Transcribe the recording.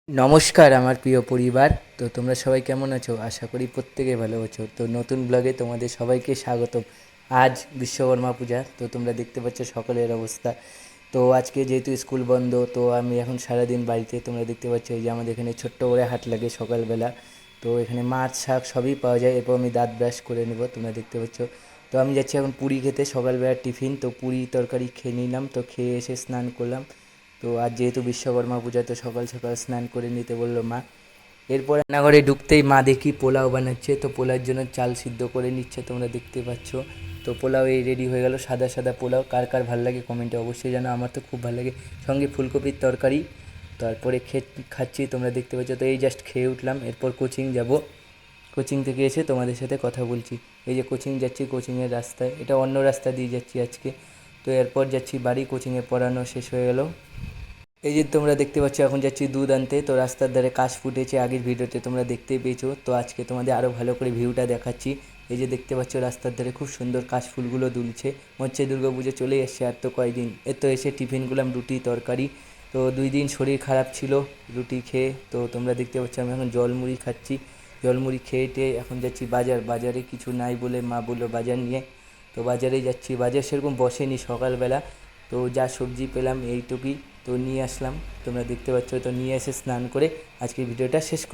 নমস্কার আমার প্রিয় পরিবার। তো তোমরা সবাই কেমন আছো? আশা করি প্রত্যেকে ভালো আছো। তো নতুন ব্লগে তোমাদের সবাইকে স্বাগতম। আজ বিশ্বকর্মা পূজা, তো তোমরা দেখতে পাচ্ছ সকালের অবস্থা। তো আজকে যেহেতু স্কুল বন্ধ, তো আমি এখন সারাদিন বাড়িতে। তোমরা দেখতে পাচ্ছ এই যে আমাদের এখানে ছোট্ট করে হাট লাগে সকালবেলা। তো এখানে মাছ শাক সবই পাওয়া যায়। এরপর আমি দাঁত ব্রাশ করে নেব, তোমরা দেখতে পাচ্ছ। তো আমি যাচ্ছি এখন পুরি খেতে, সকালবেলা টিফিন। তো পুরি তরকারি খেয়ে নিলাম, তো খেয়ে এসে স্নান করলাম। তো আজ যেহেতু বিশ্বকর্মা পূজা, তো সকাল সকাল স্নান করে নিতে বললো মা। এরপর রান্নাঘরে ঢুকতেই মা দেখি পোলাও বানাচ্ছে। তো পোলাওর জন্য চাল সিদ্ধ করে নিচ্ছে, তোমরা দেখতে পাচ্ছ। তো পোলাও এই রেডি হয়ে গেল, সাদা সাদা পোলাও। কার কার ভালো লাগে কমেন্টে অবশ্যই জানো, আমার তো খুব ভালো লাগে। সঙ্গে ফুলকপির তরকারি। তারপরে খাচ্ছি, তোমরা দেখতে পাচ্ছ। তো এই জাস্ট খেয়ে উঠলাম, এরপর কোচিং যাব। কোচিং থেকে এসে তোমাদের সাথে কথা বলছি। এই যে কোচিং যাচ্ছি, কোচিংয়ের রাস্তায়, এটা অন্য রাস্তা দিয়ে যাচ্ছি আজকে। তো এরপর যাচ্ছি বাড়ি, কোচিংয়ে পড়ানো শেষ হয়ে গেল। এই যে তোমরা দেখতে পাচ্ছ এখন যাচ্ছি দুধ আনতে। তো রাস্তার ধারে কাশ ফুটেছে, আগের ভিডিওতে তোমরা দেখতেই পেয়েছো। তো আজকে তোমাদের আরও ভালো করে ভিউটা দেখাচ্ছি। এই যে দেখতে পাচ্ছ রাস্তার ধারে খুব সুন্দর কাশ ফুলগুলো দুলছে। হচ্ছে দুর্গা পুজো চলে এসছে, আর তো কয়েকদিন। এর তো এসে টিফিন করলাম রুটি তরকারি। তো 2 দিন শরীর খারাপ ছিল রুটি খেয়ে। তো তোমরা দেখতে পাচ্ছ আমি এখন জলমুড়ি খাচ্ছি। জলমুড়ি খেয়ে টেয়ে এখন যাচ্ছি বাজারে কিছু নাই বলে মা বললো বাজার নিয়ে। তো বাজারেই যাচ্ছি। বাজার সেরকম বসেনি সকালবেলা। তো যা সবজি পেলাম এইটুকুই তো নিয়ে আসলাম। তোমরা দেখতে পাচ্ছ। তো নিয়ে এসে স্নান করে আজকের ভিডিওটা শেষ করলাম।